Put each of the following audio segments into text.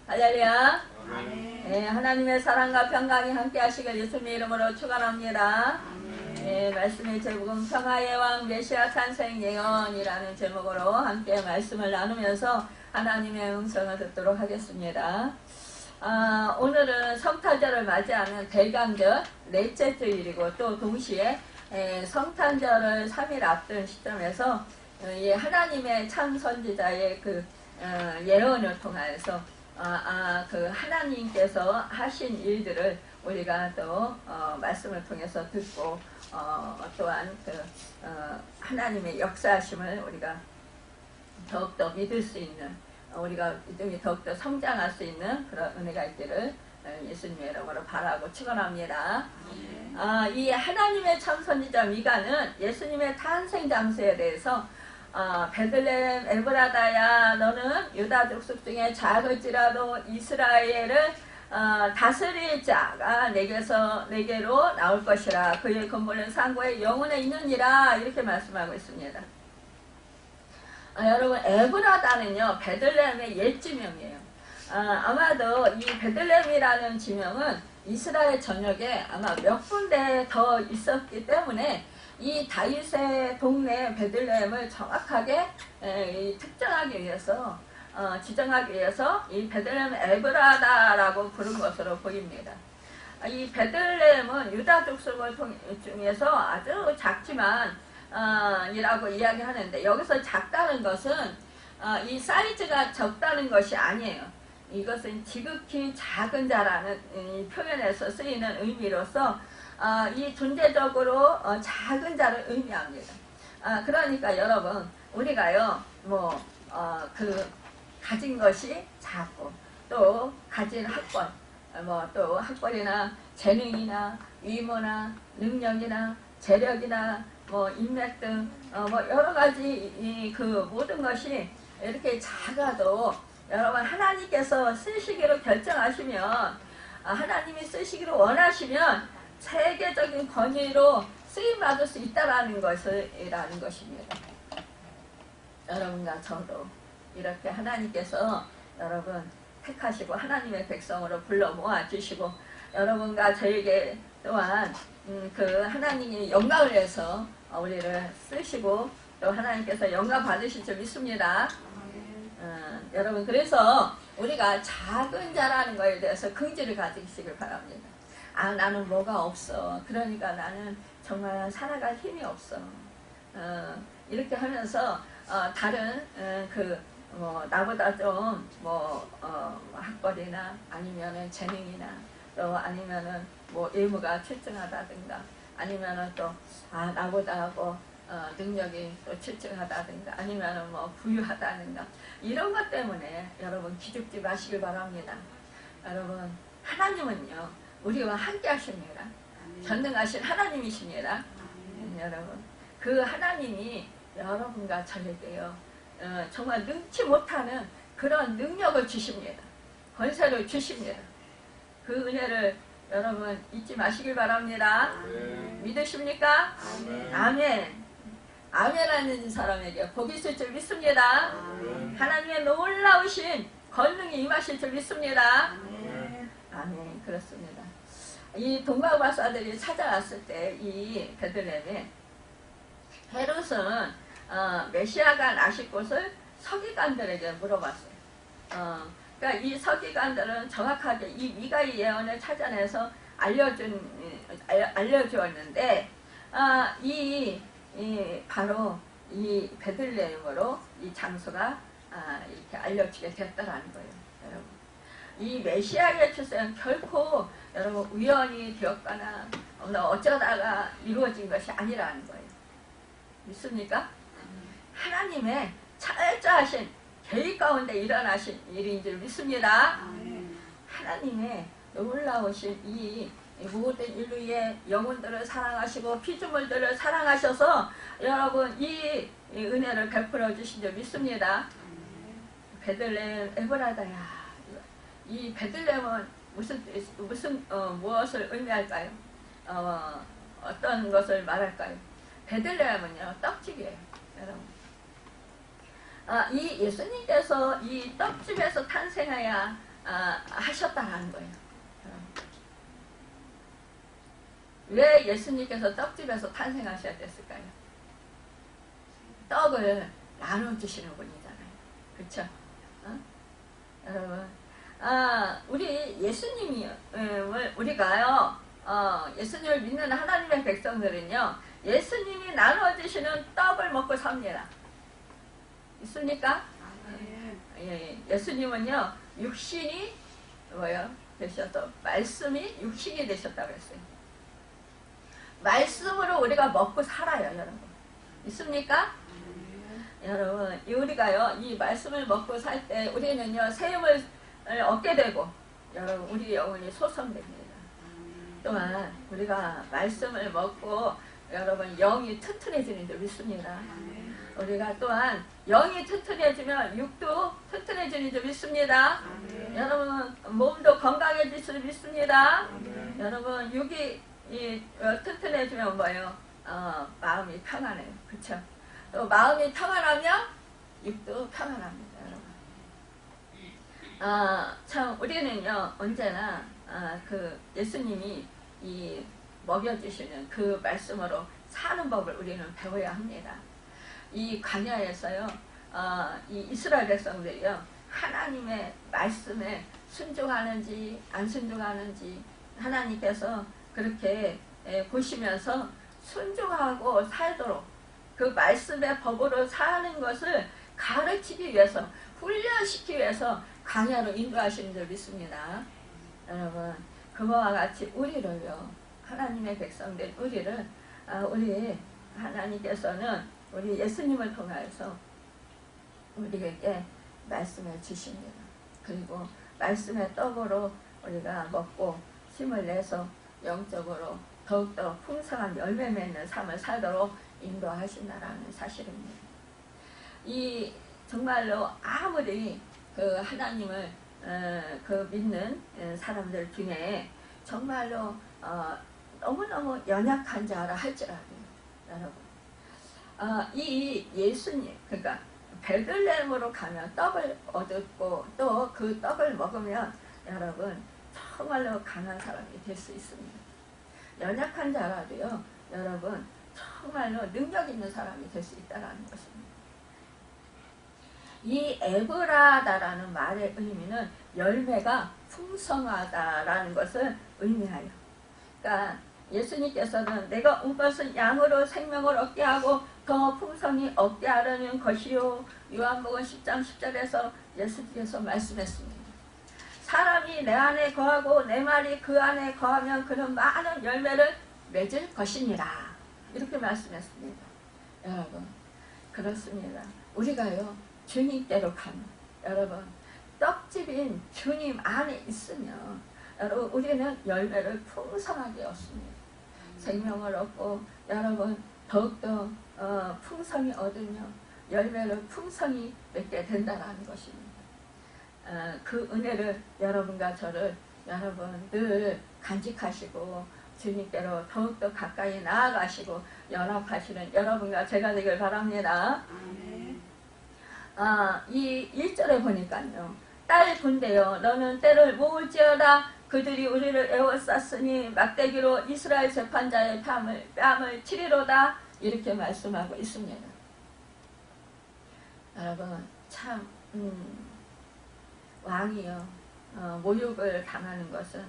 할렐루야. 아멘. 네, 하나님의 사랑과 평강이 함께 하시길 예수님의 이름으로 축원합니다. 네, 말씀의 제목은 평화의 왕 메시아 탄생 예언이라는 제목으로 함께 말씀을 나누면서 하나님의 음성을 듣도록 하겠습니다. 오늘은 성탄절을 맞이하는 대강절 넷째 주일이고 또 동시에 성탄절을 3일 앞둔 시점에서 이 하나님의 참 선지자의 그 예언을 통하여서 그 하나님께서 하신 일들을 우리가 또 말씀을 통해서 듣고 또한 그 하나님의 역사하심을 우리가 더욱더 믿을 수 있는 우리가 믿음이 더욱더 성장할 수 있는 그런 은혜가 있기를 예수님의 이름으로 바라고 축원합니다. 이 하나님의 참 선지자 미가는 예수님의 탄생 장소에 대해서 베들레헴 에브라다야 너는 유다 족속 중에 작을지라도 이스라엘을 다스릴 자가 내게로 나올 것이라 그의 근본은 상고의 영혼에 있느니라 이렇게 말씀하고 있습니다. 여러분 에브라다는요 베들레헴의 옛 지명이에요. 아마도 이 베들레헴이라는 지명은 이스라엘 전역에 아마 몇 군데 더 있었기 때문에 이 다윗의 동네 베들레헴을 정확하게 특정하기 위해서 지정하기 위해서 이 베들레헴 에브라다라고 부른 것으로 보입니다. 이 베들레헴은 유다 족속을 중에서 아주 작지만 이라고 이야기하는데 여기서 작다는 것은 이 사이즈가 적다는 것이 아니에요. 이것은 지극히 작은 자라는 표현에서 쓰이는 의미로서 이 존재적으로 작은 자를 의미합니다. 그러니까 여러분 우리가요 가진 것이 작고 또 가진 학벌 또 학벌이나 재능이나 위모나 능력이나 재력이나 인맥 등 여러 가지 그 모든 것이 이렇게 작아도 여러분 하나님께서 쓰시기로 결정하시면 하나님이 쓰시기로 원하시면 세계적인 권위로 쓰임받을 수 있다라는 것입니다. 여러분과 저도 이렇게 하나님께서 여러분 택하시고 하나님의 백성으로 불러 모아주시고 여러분과 저에게 또한 그 하나님이 영광을 내서 우리를 쓰시고 또 하나님께서 영광 받으실 줄 믿습니다. 여러분 그래서 우리가 작은 자라는 것에 대해서 긍지를 가지시길 바랍니다. 나는 뭐가 없어. 그러니까 나는 정말 살아갈 힘이 없어. 이렇게 하면서 다른 나보다 좀 학벌이나 아니면은 재능이나 또 아니면은 외모가 출중하다든가 아니면은 또 나보다 능력이 또 출중하다든가 아니면은 부유하다든가 이런 것 때문에 여러분 기죽지 마시길 바랍니다. 여러분 하나님은요 우리와 함께 하십니다. 전능하신 하나님이십니다. 여러분 그 하나님이 여러분과 저에게요 정말 능치 못하는 그런 능력을 주십니다. 권세를 주십니다. 그 은혜를 여러분 잊지 마시길 바랍니다. 믿으십니까? 아멘. 아멘하는 사람에게 복이 있을 줄 믿습니다. 하나님의 놀라우신 권능이 임하실 줄 믿습니다. 아멘. 그렇습니다. 이 동방박사들이 찾아왔을 때 이 베들레헴에 헤롯은 메시아가 나실 곳을 서기관들에게 물어봤어요. 그러니까 이 서기관들은 정확하게 이 미가의 예언을 찾아내서 알려주었는데 바로 이 베들레헴으로 이 장소가 이렇게 알려지게 됐다라는 거예요. 여러분 이 메시아의 출생은 결코 여러분 우연히 되었거나 어쩌다가 이루어진 것이 아니라는 거예요. 믿습니까? 하나님의 철저하신 계획 가운데 일어나신 일인 줄 믿습니다. 하나님의 놀라우신 이 모든 인류의 영혼들을 사랑하시고 피조물들을 사랑하셔서 여러분 이 은혜를 베풀어 주신 줄 믿습니다. 베들레헴 에브라다야. 이 베들레헴은 무엇을 의미할까요? 어떤 것을 말할까요? 베들레헴은요 떡집이에요. 여러분 이 예수님께서 이 떡집에서 탄생하여 하셨다는 거예요. 왜 예수님께서 떡집에서 탄생하셔야 됐을까요? 떡을 나눠주시는 분이잖아요. 그렇죠? 여러분, 우리 예수님이 우리가요, 예수님을 믿는 하나님의 백성들은요, 예수님이 나눠주시는 떡을 먹고 삽니다. 있습니까? 예, 예수님은요, 육신이 되셔서 말씀이 육신이 되셨다고 했어요. 말씀으로 우리가 먹고 살아요, 여러분. 있습니까? 여러분, 우리가요, 이 말씀을 먹고 살 때 우리는요, 새 힘을 얻게 되고, 여러분, 우리 영혼이 소성됩니다. 또한 우리가 말씀을 먹고 여러분 영이 튼튼해지는 줄 믿습니다. 우리가 또한 영이 튼튼해지면 육도 튼튼해지는 줄 믿습니다. 여러분 몸도 건강해질 줄 믿습니다. 여러분 육이 튼튼해지면 뭐예요? 마음이 평안해요. 그렇죠? 또 마음이 평안하면 육도 평안합니다. 여러분. 참 우리는요 언제나 그 예수님이 이 먹여주시는 그 말씀으로 사는 법을 우리는 배워야 합니다. 이 광야에서요, 이 이스라엘 백성들이요, 하나님의 말씀에 순종하는지 안 순종하는지 하나님께서 그렇게 보시면서 순종하고 살도록 그 말씀의 법으로 사는 것을 가르치기 위해서, 훈련시키기 위해서 광야로 인도하시는 줄 믿습니다. 여러분, 그와 같이 우리를요, 하나님의 백성들 우리를 우리 하나님께서는 우리 예수님을 통해서 우리에게 말씀을 주십니다. 그리고 말씀의 떡으로 우리가 먹고 힘을 내서 영적으로 더욱더 풍성한 열매 맺는 삶을 살도록 인도하신다라는 사실입니다. 이 정말로 아무리 그 하나님을 그 믿는 사람들 중에 정말로 너무너무 연약한 자라 할지라도 여러분 이 예수님 그러니까 베들레헴으로 가면 떡을 얻고 또 그 떡을 먹으면 여러분 정말로 강한 사람이 될 수 있습니다. 연약한 자라도요 여러분 정말로 능력 있는 사람이 될 수 있다는 것입니다. 이 에브라다라는 말의 의미는 열매가 풍성하다라는 것을 의미하여. 그러니까 예수님께서는 내가 온 것은 양으로 생명을 얻게 하고 더 풍성히 얻게 하려는 것이요. 요한복음 10장 10절에서 예수님께서 말씀했습니다. 사람이 내 안에 거하고 내 말이 그 안에 거하면 그는 많은 열매를 맺을 것이니라. 이렇게 말씀했습니다. 여러분 그렇습니다. 우리가요 주님께로 가면 여러분 떡집인 주님 안에 있으면 여러분 우리는 열매를 풍성하게 얻습니다. 생명을 얻고 여러분 더욱더 풍성히 얻으며 열매를 풍성히 맺게 된다는 것입니다. 그 은혜를 여러분과 저를 여러분 늘 간직하시고 주님께로 더욱더 가까이 나아가시고 연합하시는 여러분과 제가 되길 바랍니다. 이 1절에 보니까요. 딸 군대여 너는 때를 모을지어다 그들이 우리를 에워쌌으니 막대기로 이스라엘 재판자의 뺨을 치리로다 이렇게 말씀하고 있습니다. 여러분 참 왕이요 모욕을 당하는 것은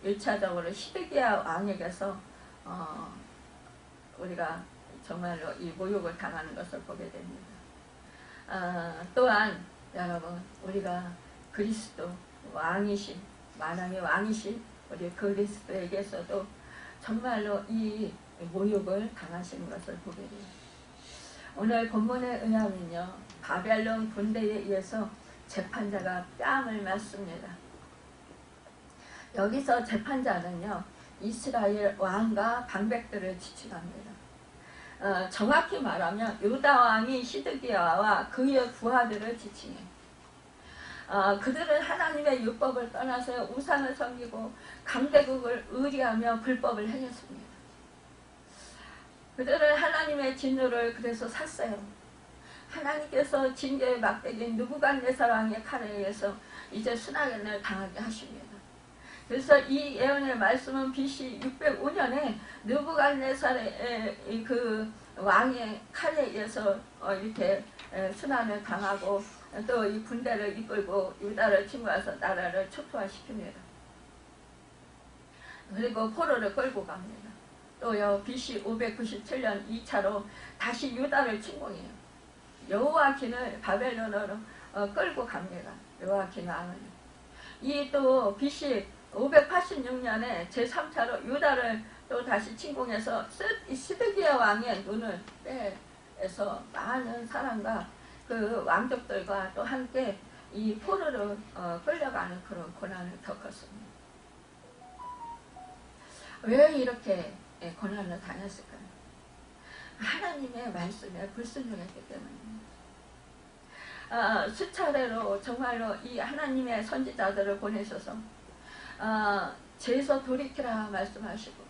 1차적으로 시드기야 왕에게서 우리가 정말로 이 모욕을 당하는 것을 보게 됩니다. 또한 여러분 우리가 그리스도 왕이신 만왕의 왕이신 우리 그리스도에게서도 정말로 이 모욕을 당하시는 것을 보게 돼요. 오늘 본문에 의하면요 바벨론 군대에 의해서 재판자가 뺨을 맞습니다. 여기서 재판자는요 이스라엘 왕과 방백들을 지칭합니다. 정확히 말하면 유다 왕이 시드기야와 그의 부하들을 지칭해요. 그들은 하나님의 율법을 떠나서 우상을 섬기고 강대국을 의리하며 불법을 행했습니다. 그들은 하나님의 진노를 그래서 샀어요. 하나님께서 징계의 막대기인 느부갓네살 왕의 칼에 의해서 이제 순환을 당하게 하십니다. 그래서 이 예언의 말씀은 BC 605년에 느부갓네살의 그 왕의 칼에 의해서 이렇게 순환을 당하고 또 이 군대를 이끌고 유다를 침공해서 나라를 초토화시킵니다. 그리고 포로를 끌고 갑니다. 또요 BC 597년 2차로 다시 유다를 침공해요. 여호와긴을 바벨론으로 끌고 갑니다. 여호와긴 왕을. 이 또 BC 586년에 제3차로 유다를 또 다시 침공해서 시드기야 왕의 눈을 빼서 많은 사람과 그 왕족들과 또 함께 이 포로로 끌려가는 그런 고난을 겪었습니다. 왜 이렇게 고난을 당했을까요? 하나님의 말씀에 불순종했기 때문입니다. 수차례로 정말로 이 하나님의 선지자들을 보내셔서 죄에서 돌이키라 말씀하시고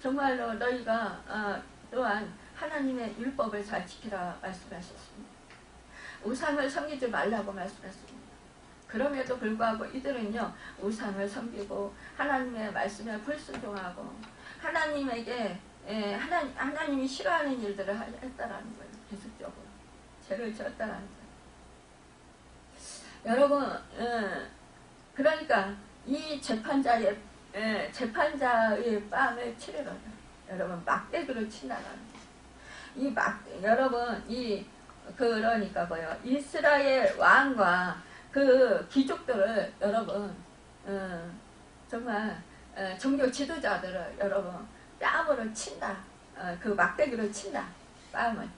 정말로 너희가 또한 하나님의 율법을 잘 지키라 말씀하셨습니다. 우상을 섬기지 말라고 말씀했습니다. 그럼에도 불구하고 이들은요 우상을 섬기고 하나님의 말씀에 불순종하고 하나님에게 하나님이 싫어하는 일들을 했다라는 거예요. 계속적으로 죄를 지었다라는 거예요. 여러분 그러니까 이 재판자의 뺨을 치르러요. 여러분 막대기로 친다라는 거예요. 여러분 그러니까 뭐요? 이스라엘 왕과 그 귀족들을 여러분 정말 종교 지도자들을 여러분 뺨으로 친다. 그 막대기로 친다. 뺨을.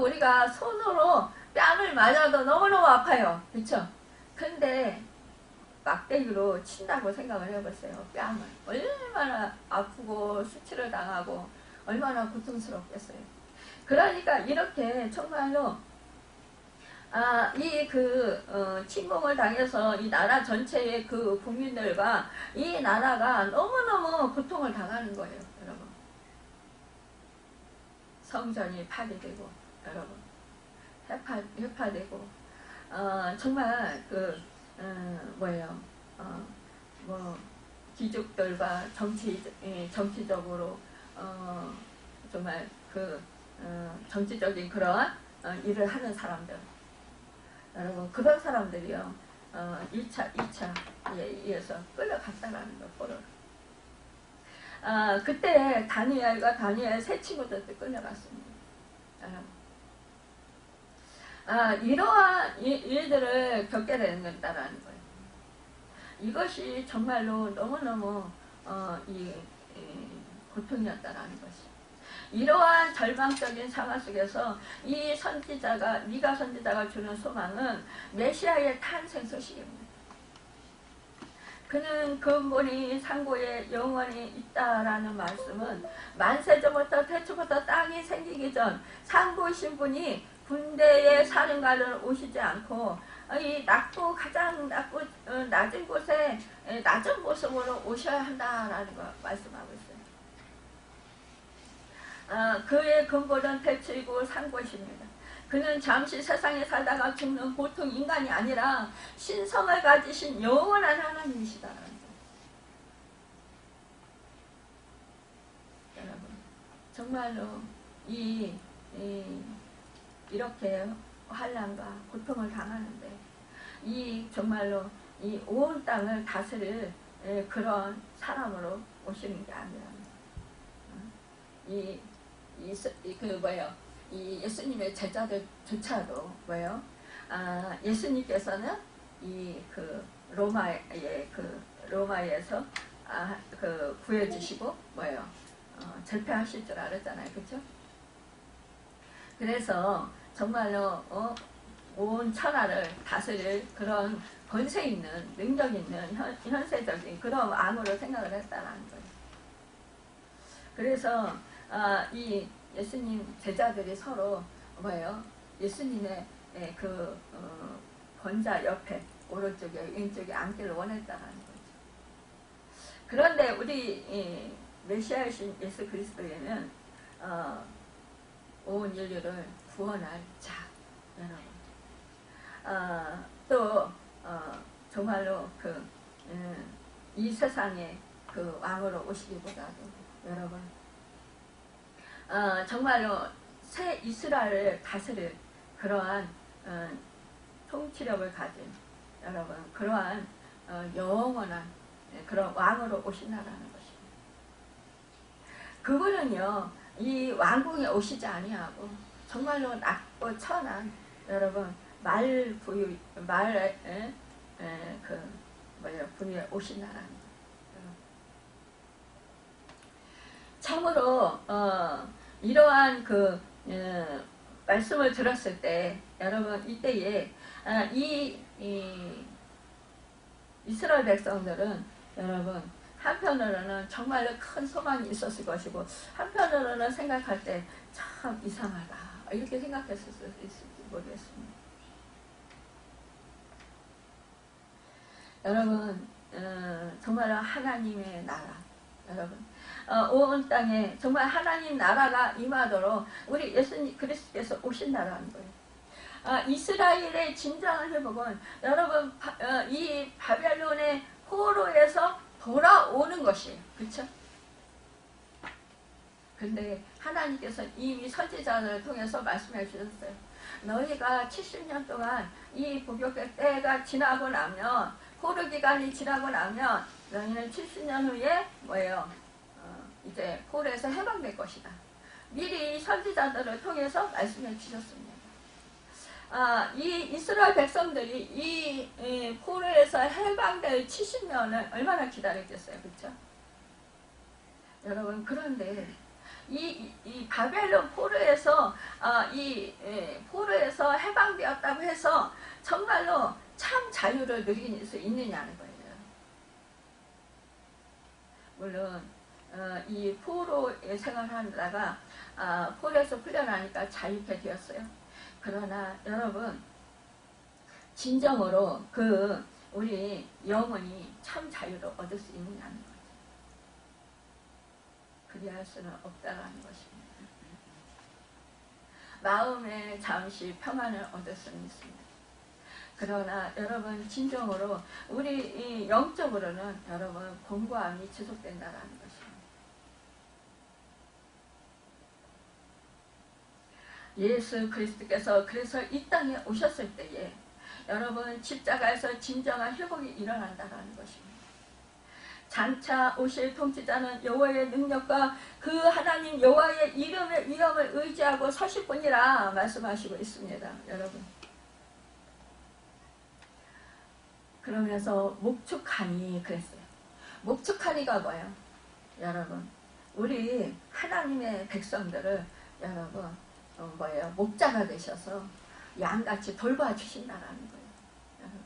우리가 손으로 뺨을 맞아도 너무너무 아파요. 그쵸? 근데 막대기로 친다고 생각을 해보세요. 뺨을. 얼마나 아프고 수치를 당하고 얼마나 고통스럽겠어요. 그러니까 이렇게 정말로 침공을 당해서 이 나라 전체의 그 국민들과 이 나라가 너무너무 고통을 당하는 거예요, 여러분. 성전이 파괴되고, 여러분. 해파되고, 정말 귀족들과 정치적으로, 정말 정치적인 그러한 일을 하는 사람들. 여러분, 그런 사람들이요, 2차에 의해서 끌려갔다라는 거, 포로를. 그때 다니엘과 다니엘 세 친구들도 끌려갔습니다. 이러한 일들을 겪게 되는 거다라는 거예요. 이것이 정말로 너무너무 고통이었다라는 것이. 이러한 절망적인 상황 속에서 이 선지자가 미가 선지자가 주는 소망은 메시아의 탄생 소식입니다. 그는 근본이 상고에 영원히 있다라는 말씀은 만세전부터 태초부터 땅이 생기기 전 상고이신 분이 군대의 사령관을 오시지 않고 이 가장 낮은 곳에 낮은 모습으로 오셔야 한다라는 거 말씀하고 있어요. 그의 근본은 태초이고 상고이십니다. 그는 잠시 세상에 살다가 죽는 보통 인간이 아니라 신성을 가지신 영원한 하나님이시다. 여러분, 정말로 이렇게 환난과 고통을 당하는데 정말로 이 온 땅을 다스릴 그런 사람으로 오시는 게 아니라 이 예수님의 제자들조차도 예수님께서는 로마에서 구해주시고 절패하실 줄 알았잖아요, 그렇죠? 그래서 정말로 온 천하를 다스릴 그런 권세 있는 능력 있는 현세적인 그런 왕으로 생각을 했다는 거예요. 그래서 이 예수님 제자들이 서로 예수님의 권자 옆에 오른쪽에 왼쪽에 앉기를 원했다는 거죠. 그런데 우리 메시아이신 예수 그리스도에는 온 인류를 구원할 자, 여러분. 또 정말로 이 세상에 그 왕으로 오시기보다도 여러분 정말로 새 이스라엘을 다스릴 그러한 통치력을 가진 여러분 그러한 영원한 그런 왕으로 오신다라는 것입니다. 그분은요 이 왕궁에 오시지 아니하고 정말로 낮고 천한 여러분 분이 오신다라는 거예요. 참으로 이러한 말씀을 들었을 때 여러분 이때에 이스라엘 백성들은 여러분 한편으로는 정말로 큰 소망이 있었을 것이고 한편으로는 생각할 때 참 이상하다 이렇게 생각했을 수 있을지 모르겠습니다. 여러분 정말 하나님의 나라 여러분 온 땅에 정말 하나님 나라가 임하도록 우리 예수님 그리스도께서 오신다라는 거예요. 이스라엘의 진정한 회복은 여러분 이 바벨론의 포로에서 돌아오는 것이에요. 그렇죠? 근데 하나님께서 이미 선지자들을 통해서 말씀해 주셨어요. 너희가 70년 동안 이 복역의 때가 지나고 나면 포로 기간이 지나고 나면 너희는 70년 후에 뭐예요? 이제 포로에서 해방될 것이다. 미리 선지자들을 통해서 말씀해 주셨습니다. 이 이스라엘 백성들이 이 포로에서 해방될 70년을 얼마나 기다렸겠어요. 그렇죠? 여러분 그런데 이 바벨론 포로에서 포로에서 해방되었다고 해서 정말로 참 자유를 누릴 수 있느냐는 거예요. 물론 이 포로의 생활하다가 포로에서 풀려나니까 자유케 되었어요. 그러나 여러분 진정으로 우리 영혼이 참 자유를 얻을 수 있느냐는 거예요. 그리할 수는 없다라는 것입니다. 마음에 잠시 평안을 얻을 수는 있습니다. 그러나 여러분 진정으로 우리 영적으로는 여러분 공고함이 지속된다라는 것입니다. 예수 그리스도께서 그래서 이 땅에 오셨을 때에 여러분 십자가에서 진정한 회복이 일어난다라는 것입니다. 장차 오실 통치자는 여호와의 능력과 그 하나님 여호와의 이름의 위엄을 의지하고 서실 뿐이라 말씀하시고 있습니다. 여러분 그러면서 목축하니 그랬어요. 목축하니가 뭐예요? 여러분 우리 하나님의 백성들을 여러분 뭐예요? 목자가 되셔서 양같이 돌봐주신다라는 거예요. 여러분.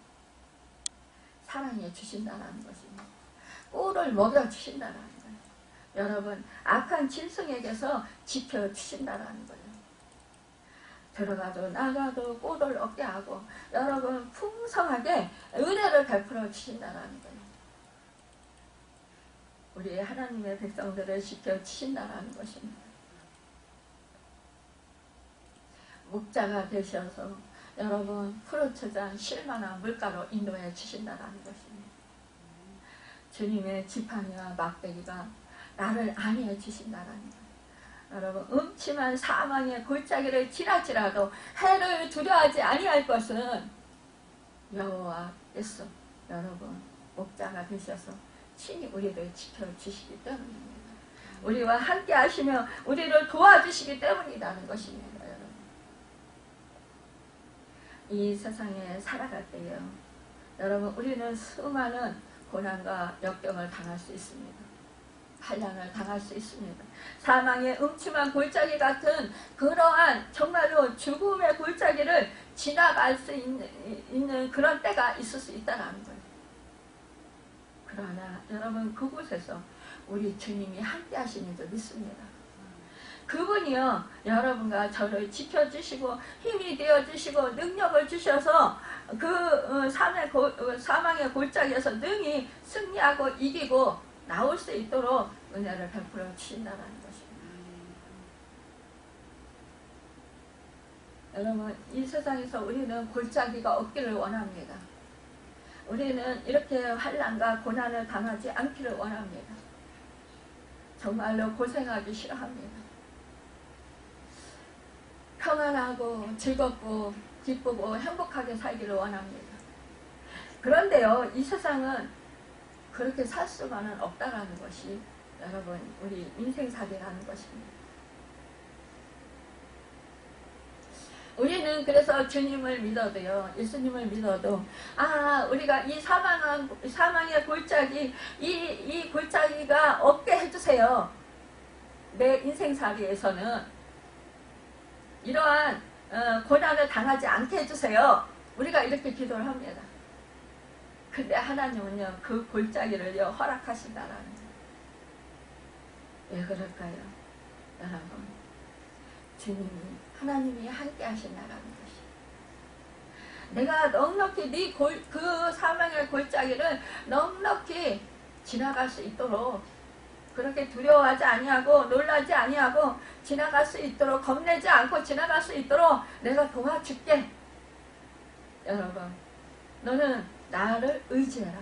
사랑해 주신다라는 것입니다. 꼴을 먹여주신다라는 거예요. 여러분 악한 짐승에게서 지켜주신다라는 거예요. 들어가도 나가도 꼴을 얻게 하고 여러분 풍성하게 은혜를 베풀어 주신다라는 거예요. 우리 하나님의 백성들을 지켜주신다라는 것입니다. 목자가 되셔서 여러분 푸르트장 실만한 물가로 인도해 주신다라는 것입니다. 주님의 지팡이와 막대기가 나를 안위해 주신다라는 거예요. 여러분 음침한 사망의 골짜기를 지날지라도 해를 두려워하지 아니할 것은 여호와께서 여러분 목자가 되셔서 친히 우리를 지켜주시기 때문입니다. 우리와 함께 하시며 우리를 도와주시기 때문이라는 것입니다. 여러분. 이 세상에 살아갈 때요 여러분 우리는 수많은 고난과 역경을 당할 수 있습니다. 환난을 당할 수 있습니다. 사망의 음침한 골짜기 같은 그러한 정말로 죽음의 골짜기를 지나갈 수 있는 그런 때가 있을 수 있다는 거예요. 그러나 여러분 그곳에서 우리 주님이 함께 하시는 줄 믿습니다. 그분이요 여러분과 저를 지켜주시고 힘이 되어주시고 능력을 주셔서 사망의 골짜기에서 능히 승리하고 이기고 나올 수 있도록 은혜를 베풀어 주신다는 것입니다. 여러분, 이 세상에서 우리는 골짜기가 없기를 원합니다. 우리는 이렇게 환난과 고난을 당하지 않기를 원합니다. 정말로 고생하기 싫어합니다. 평안하고 즐겁고 기쁘고 행복하게 살기를 원합니다. 그런데요, 이 세상은 그렇게 살 수만은 없다라는 것이 여러분, 우리 인생살이라는 것입니다. 우리는 그래서 주님을 믿어도요, 예수님을 믿어도, 우리가 이 사망의 골짜기, 이 골짜기가 없게 해주세요. 내 인생살이에서는 이러한 고난을 당하지 않게 해주세요. 우리가 이렇게 기도를 합니다. 근데 하나님은요, 그 골짜기를요, 허락하신다라는 거예요. 왜 그럴까요? 여러분, 하나님이 함께 하신다라는 것이. 내가 넉넉히 그 사망의 골짜기를 넉넉히 지나갈 수 있도록, 그렇게 두려워하지 아니하고 놀라지 아니하고 지나갈 수 있도록, 겁내지 않고 지나갈 수 있도록 내가 도와줄게. 여러분, 너는 나를 의지해라.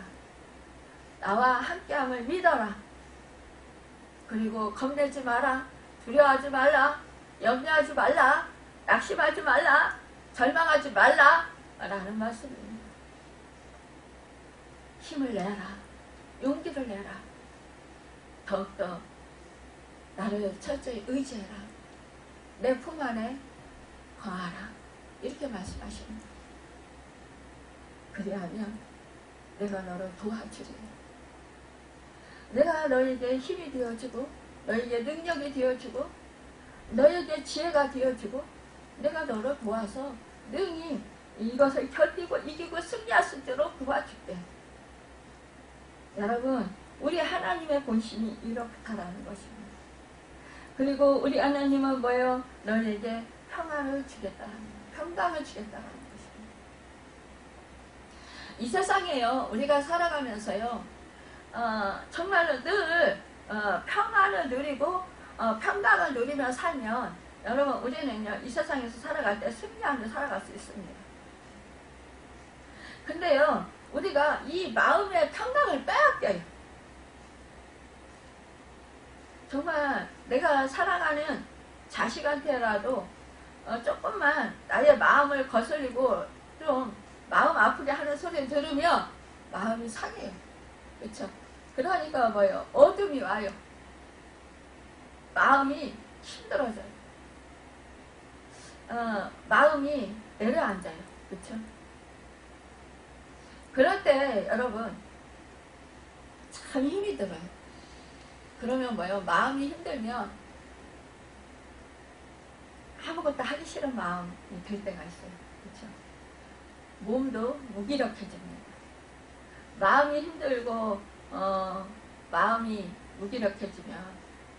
나와 함께함을 믿어라. 그리고 겁내지 마라. 두려워하지 말라. 염려하지 말라. 낙심하지 말라. 절망하지 말라. 라는 말씀입니다. 힘을 내라. 용기를 내라. 더욱더 나를 철저히 의지해라. 내 품 안에 거하라. 이렇게 말씀하십니다. 그리하면 내가 너를 도와주리라. 내가 너에게 힘이 되어주고, 너에게 능력이 되어주고, 너에게 지혜가 되어주고, 내가 너를 도와서 능히 이것을 견디고 이기고 승리할 수 있도록 도와줄게. 여러분, 우리 하나님의 본심이 이렇다라는 것입니다. 그리고 우리 하나님은 뭐예요? 너에게 평안을 주겠다라는 거예요. 평강을 주겠다라는 것입니다. 이 세상에요, 우리가 살아가면서요, 정말로 늘 평안을 누리고 평강을 누리며 살면 여러분, 우리는요, 이 세상에서 살아갈 때 승리하며 살아갈 수 있습니다. 근데요, 우리가 이 마음의 평강을 빼앗겨요. 정말 내가 사랑하는 자식한테라도 조금만 나의 마음을 거슬리고 좀 마음 아프게 하는 소리를 들으면 마음이 상해요. 그렇죠? 그러니까 뭐예요? 어둠이 와요. 마음이 힘들어져요. 마음이 내려앉아요. 그렇죠? 그럴 때 여러분 참 힘이 들어요. 그러면 뭐예요? 마음이 힘들면 아무것도 하기 싫은 마음이 들 때가 있어요. 그렇죠? 몸도 무기력해집니다. 마음이 힘들고 마음이 무기력해지면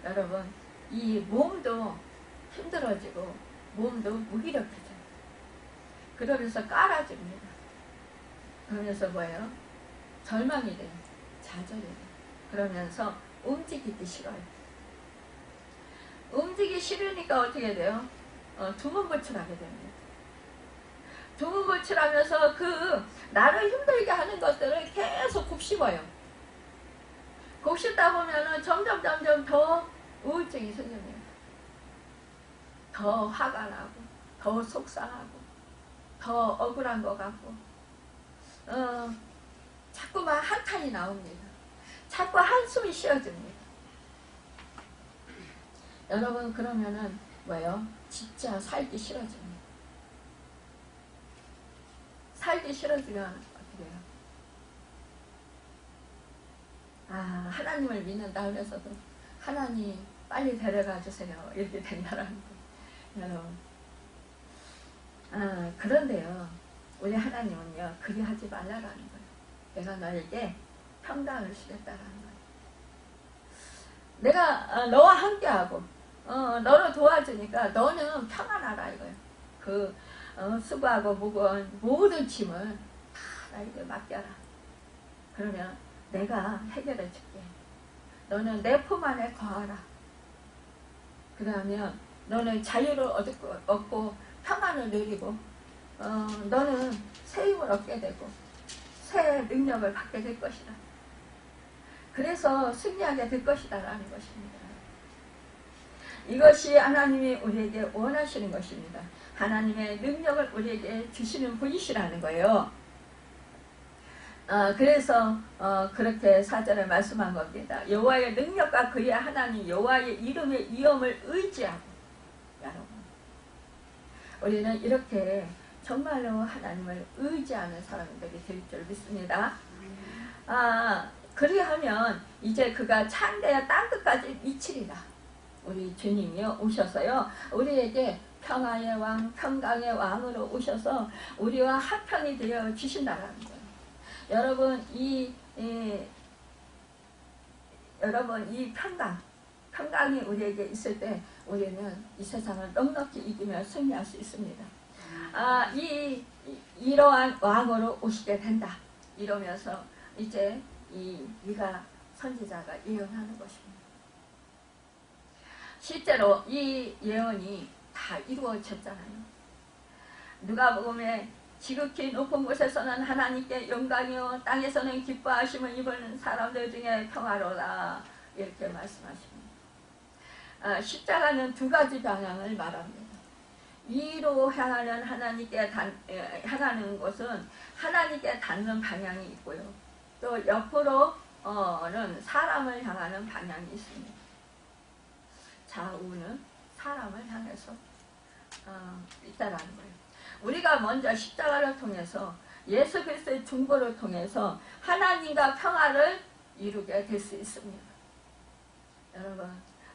여러분 이 몸도 힘들어지고 몸도 무기력해져요. 그러면서 깔아줍니다. 그러면서 뭐예요? 절망이 돼요. 좌절이 돼요. 그러면서 움직이기 싫어요. 움직이기 싫으니까 어떻게 돼요? 두문불출하게 됩니다. 두문불출하면서 그 나를 힘들게 하는 것들을 계속 곱씹어요. 곱씹다 보면은 점점 더 우울증이 생깁니다. 더 화가 나고, 더 속상하고, 더 억울한 것 같고, 자꾸만 한탄이 나옵니다. 자꾸 한숨이 쉬어집니다. 여러분, 그러면은 뭐예요? 진짜 살기 싫어집니다. 살기 싫어지면 어떻게 해요? 하나님을 믿는다 그래서도 하나님 빨리 데려가 주세요. 이렇게 된다라는 거예요. 여러분. 그런데요, 우리 하나님은요, 그리하지 말라라는 거예요. 내가 너에게 평강을 주겠다라는 거예요. 내가 너와 함께하고 너를 도와주니까 너는 평안하라 이거예요. 그 수고하고 무거운 모든 짐을 다 나에게 맡겨라. 그러면 내가 해결해 줄게. 너는 내 품 안에 거하라. 그러면 너는 자유를 얻고 평안을 누리고 너는 새 힘을 얻게 되고 새 능력을 받게 될 것이다. 그래서 승리하게 될 것이다 라는 것입니다. 이것이 하나님이 우리에게 원하시는 것입니다. 하나님의 능력을 우리에게 주시는 분이시라는 거예요. 그래서 그렇게 4절에 말씀한 겁니다. 여호와의 능력과 그의 하나님 여호와의 이름의 위엄을 의지하고, 여러분 우리는 이렇게 정말로 하나님을 의지하는 사람들이 될 줄 믿습니다. 그리하면 이제 그가 창대의 땅끝까지 미치리라. 우리 주님이요 오셔서요 우리에게 평화의 왕, 평강의 왕으로 오셔서 우리와 한편이 되어 주신다라는 거예요. 여러분 여러분 이 평강이 우리에게 있을 때 우리는 이 세상을 넉넉히 이기며 승리할 수 있습니다. 이러한 왕으로 오시게 된다. 이러면서 이제 이 미가 선지자가 예언하는 것입니다. 실제로 이 예언이 다 이루어졌잖아요. 누가복음에 지극히 높은 곳에서는 하나님께 영광이요 땅에서는 기뻐하심을 입은 사람들 중에 평화로다 이렇게 말씀하십니다. 십자가는 두 가지 방향을 말합니다. 위로 향하는 하나님께 향하는 것은 하나님께 닿는 방향이 있고요. 또 옆으로는 사람을 향하는 방향이 있습니다. 좌우는 사람을 향해서 있다라는 거예요. 우리가 먼저 십자가를 통해서 예수 그리스도의 중보를 통해서 하나님과 평화를 이루게 될 수 있습니다. 여러분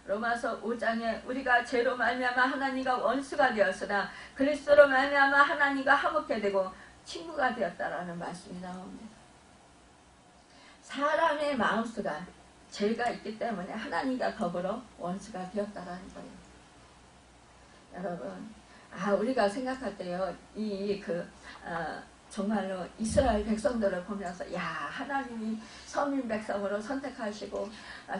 로마서 5장에 우리가 죄로 말미암아 하나님과 원수가 되었으나 그리스도로 말미암아 하나님과 화목해 되고 친구가 되었다라는 말씀이 나옵니다. 사람의 마음속에 죄가 있기 때문에 하나님과 더불어 원수가 되었다라는 거예요. 여러분, 우리가 생각할 때요, 정말로 이스라엘 백성들을 보면서, 하나님이 서민 백성으로 선택하시고,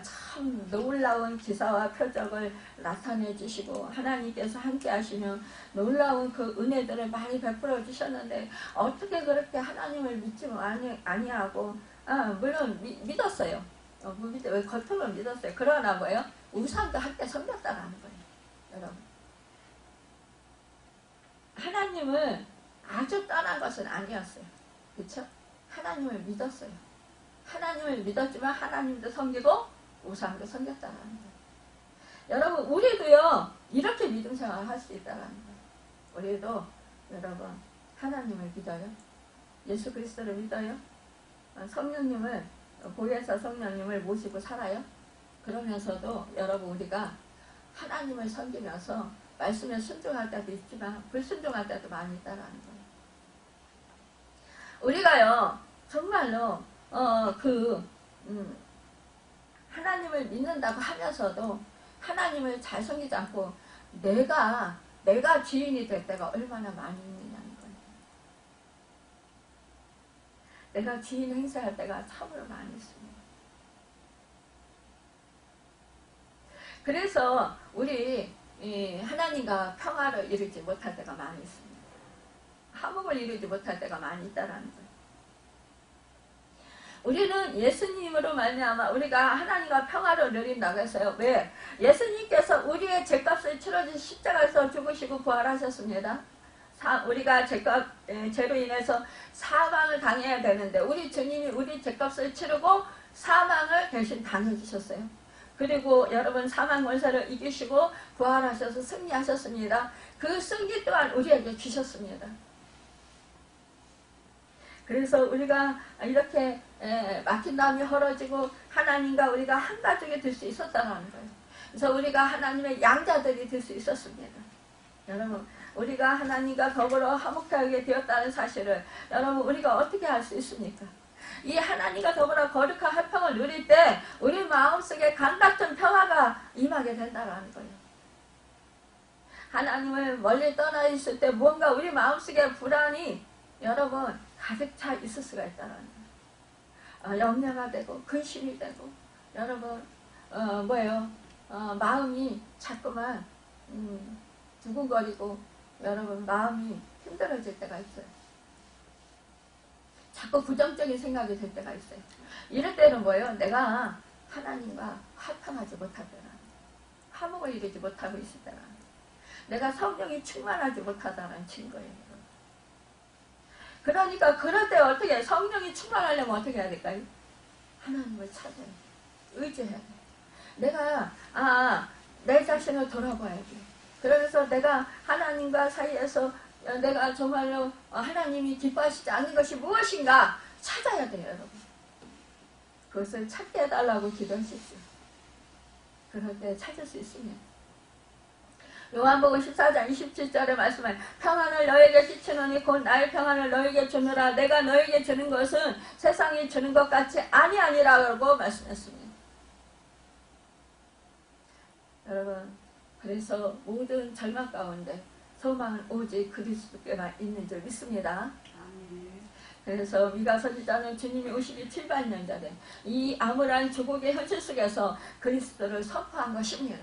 참 놀라운 기사와 표적을 나타내 주시고, 하나님께서 함께 하시며, 놀라운 그 은혜들을 많이 베풀어 주셨는데, 어떻게 그렇게 하나님을 믿지 아니하고, 물론 믿었어요. 왜 겉으로 믿었어요. 그러나 뭐예요? 우상도 함께 섬겼다라는 거예요. 여러분. 하나님을 아주 떠난 것은 아니었어요. 그렇죠? 하나님을 믿었어요. 하나님을 믿었지만 하나님도 섬기고 우상도 섬겼다라는 거예요. 여러분 우리도요 이렇게 믿음 생활을 할 수 있다라는 거예요. 우리도 여러분 하나님을 믿어요. 예수 그리스도를 믿어요. 성령님을 보혜사 성령님을 모시고 살아요. 그러면서도 여러분 우리가 하나님을 섬기면서 말씀에 순종할 때도 있지만 불순종할 때도 많이 있다라는 거예요. 우리가요 정말로 하나님을 믿는다고 하면서도 하나님을 잘 섬기지 않고 내가 주인이 될 때가 얼마나 많이 있느냐는 거예요. 내가 주인 행세할 때가 참으로 많이 있습니다. 그래서 우리 하나님과 평화를 이루지 못할 때가 많이 있습니다. 화목을 이루지 못할 때가 많이 있다라는 거예요. 우리는 예수님으로 말미암아 우리가 하나님과 평화를 누린다고 했어요. 왜? 예수님께서 우리의 죄값을 치러주신 십자가에서 죽으시고 부활하셨습니다. 우리가 죄로 인해서 사망을 당해야 되는데 우리 주님이 우리 죄값을 치르고 사망을 대신 당해주셨어요. 그리고 여러분 사망 권세를 이기시고 부활하셔서 승리하셨습니다. 그 승리 또한 우리에게 주셨습니다. 그래서 우리가 이렇게 막힌 담이 헐어지고 하나님과 우리가 한 가족이 될 수 있었다는 거예요. 그래서 우리가 하나님의 양자들이 될 수 있었습니다. 여러분 우리가 하나님과 더불어 화목하게 되었다는 사실을 여러분 우리가 어떻게 할 수 있습니까? 이 하나님과 더불어 거룩한 화평을 누릴 때 우리 마음속에 강같은 평화가 임하게 된다는 거예요. 하나님을 멀리 떠나 있을 때 뭔가 우리 마음속에 불안이 여러분 가득 차 있을 수가 있다는 거예요. 염려가 되고 근심이 되고 여러분 마음이 자꾸만 두근거리고 여러분 마음이 힘들어질 때가 있어요. 자꾸 부정적인 생각이 들 때가 있어요. 이럴 때는 뭐예요? 내가 하나님과 화평하지 못하더라. 화목을 이루지 못하고 있을 때라. 내가 성령이 충만하지 못하다는 증거예요. 그러니까 그럴 때 어떻게 성령이 충만하려면 어떻게 해야 될까요? 하나님을 찾아야 돼. 의지해야 돼. 내가 내 자신을 돌아봐야지. 그래서 내가 하나님과 사이에서 내가 정말로 하나님이 기뻐하시지 않는 것이 무엇인가 찾아야 돼요, 여러분. 그것을 찾게 해달라고 기도하십시오. 그럴 때 찾을 수 있으면. 요한복음 14장 27절에 말씀하여 평안을 너에게 끼치노니 곧 나의 평안을 너에게 주느라. 내가 너에게 주는 것은 세상이 주는 것 같이 아니라고 말씀했습니다. 여러분, 그래서 모든 절망 가운데 소망은 오직 그리스도께만 있는 줄 믿습니다. 그래서 미가 선지자는 주님이 오시기 700년 전에 이 암울한 조국의 현실 속에서 그리스도를 선포한 것입니다.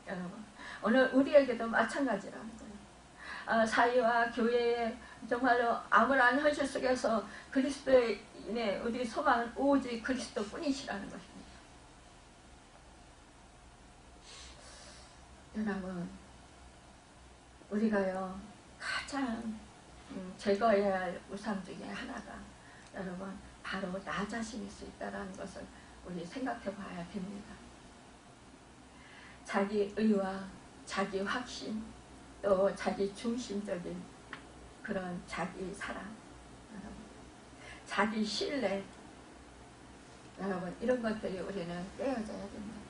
여러분, 오늘 우리에게도 마찬가지라는 거예요. 사회와 교회의 정말로 암울한 현실 속에서 그리스도의 우리 소망은 오직 그리스도뿐이시라는 것입니다. 여러분, 우리가요 가장 제거해야 할 우상 중에 하나가 여러분 바로 나 자신일 수 있다는 것을 우리 생각해 봐야 됩니다. 자기 의와 자기 확신 또 자기 중심적인 그런 자기 사랑, 자기 신뢰, 여러분 이런 것들이 우리는 떼어져야 됩니다.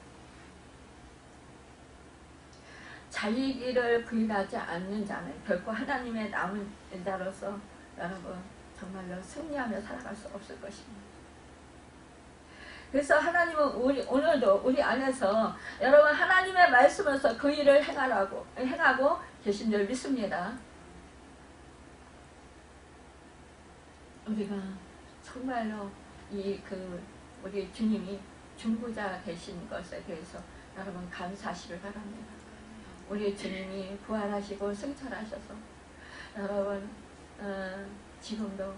자기를 부인하지 않는 자는 결코 하나님의 남은 자로서 여러분 정말로 승리하며 살아갈 수 없을 것입니다. 그래서 하나님은 오늘도 우리 안에서 여러분 하나님의 말씀에서 그 일을 행하고 계신 줄 믿습니다. 우리가 정말로 우리 주님이 중보자 되신 것에 대해서 여러분 감사하시길 바랍니다. 우리 주님이 부활하시고 승천하셔서 여러분 지금도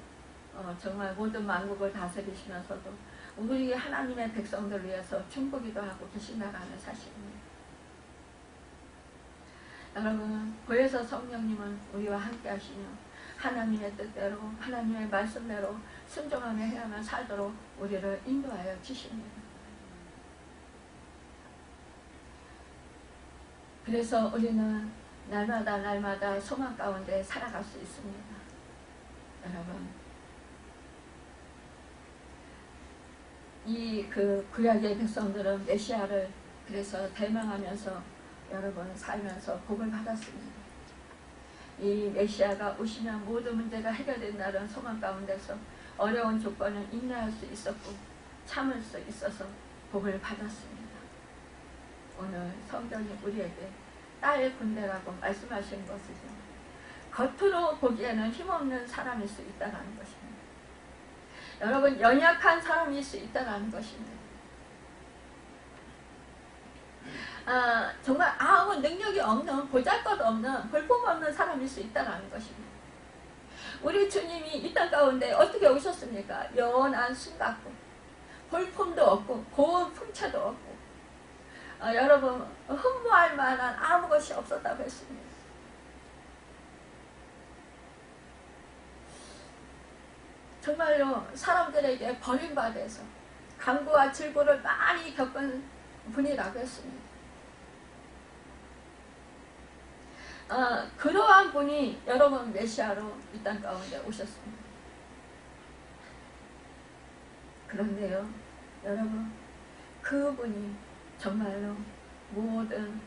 정말 모든 만국을 다스리시면서도 우리 하나님의 백성들을 위해서 중보기도 하고 계신다라는 사실입니다. 여러분 보혜사 성령님은 우리와 함께 하시며 하나님의 뜻대로 하나님의 말씀대로 순종하며 해야만 살도록 우리를 인도하여 주십니다. 그래서 우리는 날마다 소망 가운데 살아갈 수 있습니다. 여러분 이 구약의 백성들은 메시아를 그래서 대망하면서 여러분 살면서 복을 받았습니다. 이 메시아가 오시면 모든 문제가 해결된다는 소망 가운데서 어려운 조건을 인내할 수 있었고 참을 수 있어서 복을 받았습니다. 오늘 성경이 우리에게 딸 군대라고 말씀하시는 것이죠. 겉으로 보기에는 힘없는 사람일 수 있다는 것입니다. 여러분 연약한 사람일 수 있다는 것입니다. 정말 아무 능력이 없는 보잘것없는 볼품없는 사람일 수 있다는 것입니다. 우리 주님이 이 땅 가운데 어떻게 오셨습니까? 연한 숨같고 볼품도 없고 고운 풍채도 없고 여러분 흠모할 만한 아무 것이 없었다고 했습니다. 정말로 사람들에게 버림받아서 강구와 질고를 많이 겪은 분이라고 했습니다. 그러한 분이 여러분 메시아로 이 땅 가운데 오셨습니다. 그런데요 여러분 그분이 정말로 모든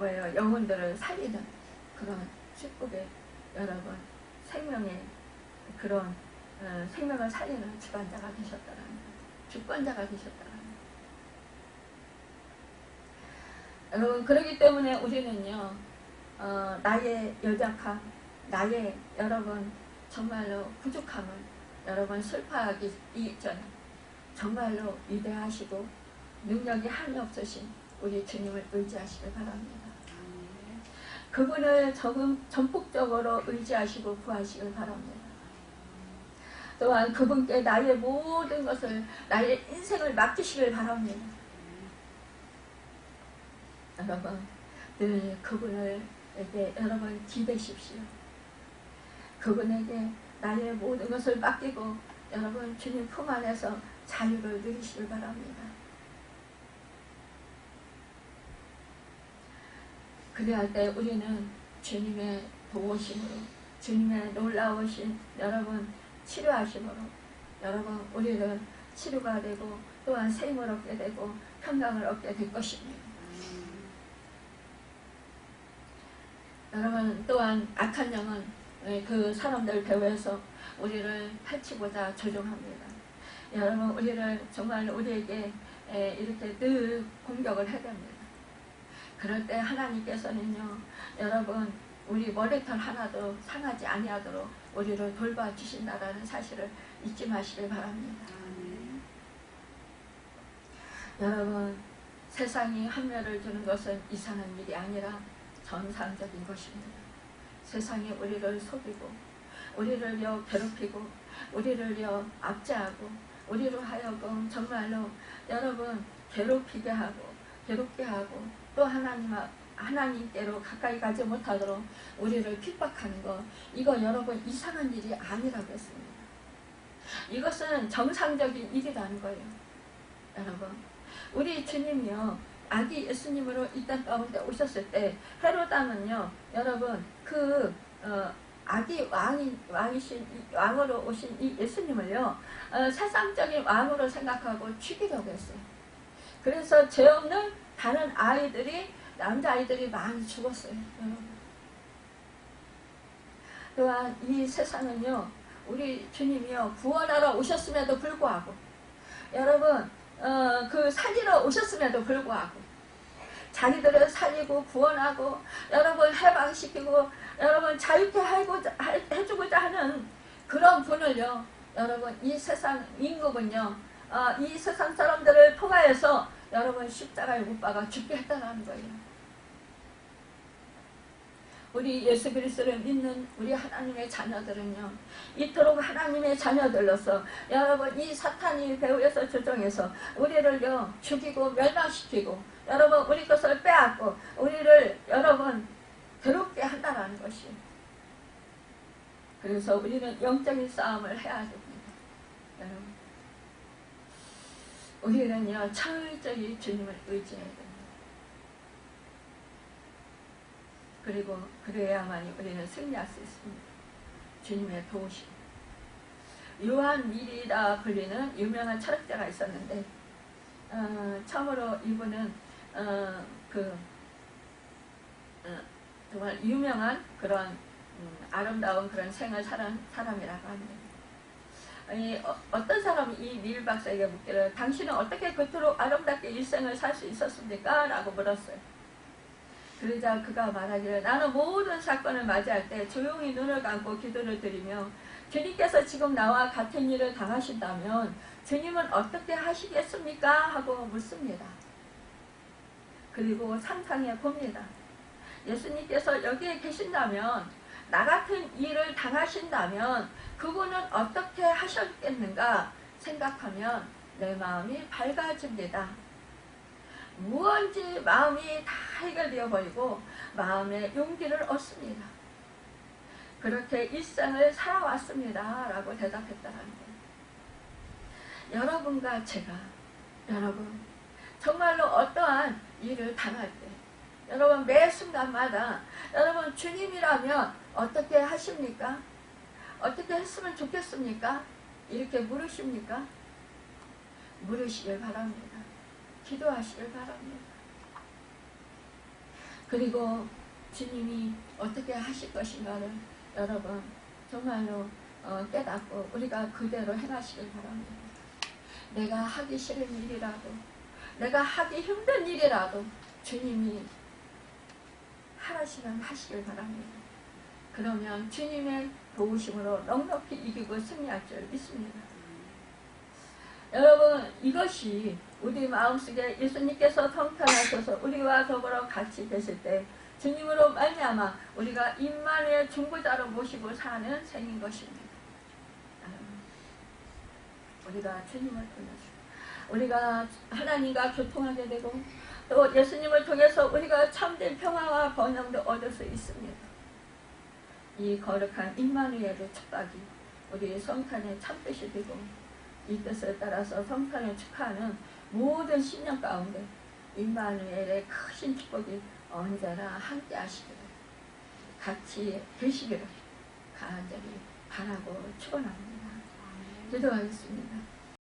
영혼들을 살리는 그런 축복의 여러분 생명의 그런 생명을 살리는 주관자가 되셨다라는 거예요. 주권자가 되셨다라는 거예요. 여러분 그렇기 때문에 우리는요 나의 연약함, 나의 여러분 정말로 부족함을 여러분 슬퍼하기 이전에 정말로 위대하시고 능력이 한이 없으신 우리 주님을 의지하시길 바랍니다. 그분을 전폭적으로 의지하시고 구하시길 바랍니다. 또한 그분께 나의 모든 것을, 나의 인생을 맡기시길 바랍니다. 여러분, 늘 그분에게 여러분 기대십시오. 그분에게 나의 모든 것을 맡기고 여러분 주님 품 안에서 자유를 누리시길 바랍니다. 그래야 때 우리는 주님의 도우심으로, 주님의 놀라우신 여러분 치료하심으로 여러분 우리는 치료가 되고 또한 샘을 얻게 되고 평강을 얻게 될 것입니다. 여러분 또한 악한 영은 그 사람들 배후에서 우리를 해치고자 조종합니다. 여러분 우리를 정말 우리에게 이렇게 늘 공격을 해야 됩니다. 그럴 때 하나님께서는요 여러분 우리 머리털 하나도 상하지 아니하도록 우리를 돌봐주신다라는 사실을 잊지 마시길 바랍니다. 여러분 세상이 한멸을 주는 것은 이상한 일이 아니라 정상적인 것입니다. 세상이 우리를 속이고 우리를요 괴롭히고 우리를요 압제하고 우리로 하여금 정말로 여러분 괴롭히게 하고 괴롭게 하고 또 하나님께로 가까이 가지 못하도록 우리를 핍박하는 것, 이거 여러분 이상한 일이 아니라고 했습니다. 이것은 정상적인 일이라는 거예요. 여러분 우리 주님이요 아기 예수님으로 이 땅 가운데 오셨을 때 헤로당은요 여러분 그 아기 왕으로 오신 이 예수님을요 세상적인 왕으로 생각하고 죽이려고 했어요. 그래서 죄 없는 다른 아이들이, 남자아이들이 많이 죽었어요. 또한 이 세상은요 우리 주님이요 구원하러 오셨음에도 불구하고 여러분 그 살리러 오셨음에도 불구하고 자기들을 살리고 구원하고 여러분 해방시키고 여러분 자유케 해주고자 하는 그런 분을요 여러분 이 세상 임금은요 이 세상 사람들을 통하여서 여러분 십자가에 못 박아 죽게 했다는 거예요. 우리 예수 그리스도를 믿는 우리 하나님의 자녀들은요 이토록 하나님의 자녀들로서 여러분 이 사탄이 배후에서 조종해서 우리를요 죽이고 멸망시키고 여러분 우리 것을 빼앗고 우리를 여러분 괴롭게 한다는 것이에요. 그래서 우리는 영적인 싸움을 해야 됩니다. 여러분 우리는요 철저히 주님을 의지해야 됩니다. 그리고 그래야만이 우리는 승리할 수 있습니다. 주님의 도우심. 요한밀이라 불리는 유명한 철학자가 있었는데 처음으로 이분은 정말 유명한 그런 아름다운 그런 생을 살은 사람이라고 합니다. 어떤 사람이 이 밀 박사에게 묻기를 당신은 어떻게 그토록 아름답게 일생을 살 수 있었습니까? 라고 물었어요. 그러자 그가 말하기를 나는 모든 사건을 맞이할 때 조용히 눈을 감고 기도를 드리며 주님께서 지금 나와 같은 일을 당하신다면 주님은 어떻게 하시겠습니까? 하고 묻습니다. 그리고 상상해 봅니다. 예수님께서 여기에 계신다면 나 같은 일을 당하신다면 그분은 어떻게 하셨겠는가 생각하면 내 마음이 밝아집니다. 무언지 마음이 다 해결되어 버리고 마음의 용기를 얻습니다. 그렇게 일생을 살아왔습니다. 라고 대답했다는 거예요. 여러분과 제가 여러분 정말로 어떠한 일을 당할 때 여러분 매 순간마다 여러분 주님이라면 어떻게 하십니까? 어떻게 했으면 좋겠습니까? 이렇게 물으십니까? 물으시길 바랍니다. 기도하시길 바랍니다. 그리고 주님이 어떻게 하실 것인가를 여러분 정말로 깨닫고 우리가 그대로 행하시길 바랍니다. 내가 하기 싫은 일이라도 내가 하기 힘든 일이라도 주님이 하시면 하시길 바랍니다. 그러면 주님의 도우심으로 넉넉히 이기고 승리할 줄 믿습니다. 여러분 이것이 우리 마음속에 예수님께서 통탄하셔서 우리와 더불어 같이 계실 때 주님으로 말미암아 우리가 임마누엘 중보자로 모시고 사는 생인 것입니다. 우리가 주님을 통해서 우리가 하나님과 교통하게 되고 또 예수님을 통해서 우리가 참된 평화와 번영도 얻을 수 있습니다. 이 거룩한 임마누엘의 축복이 우리 성탄의 참뜻이 되고 이 뜻을 따라서 성탄을 축하하는 모든 신년 가운데 임마누엘의 크신 축복이 언제나 함께 하시기를 같이 되시기를 간절히 바라고 축원합니다. 기도하겠습니다.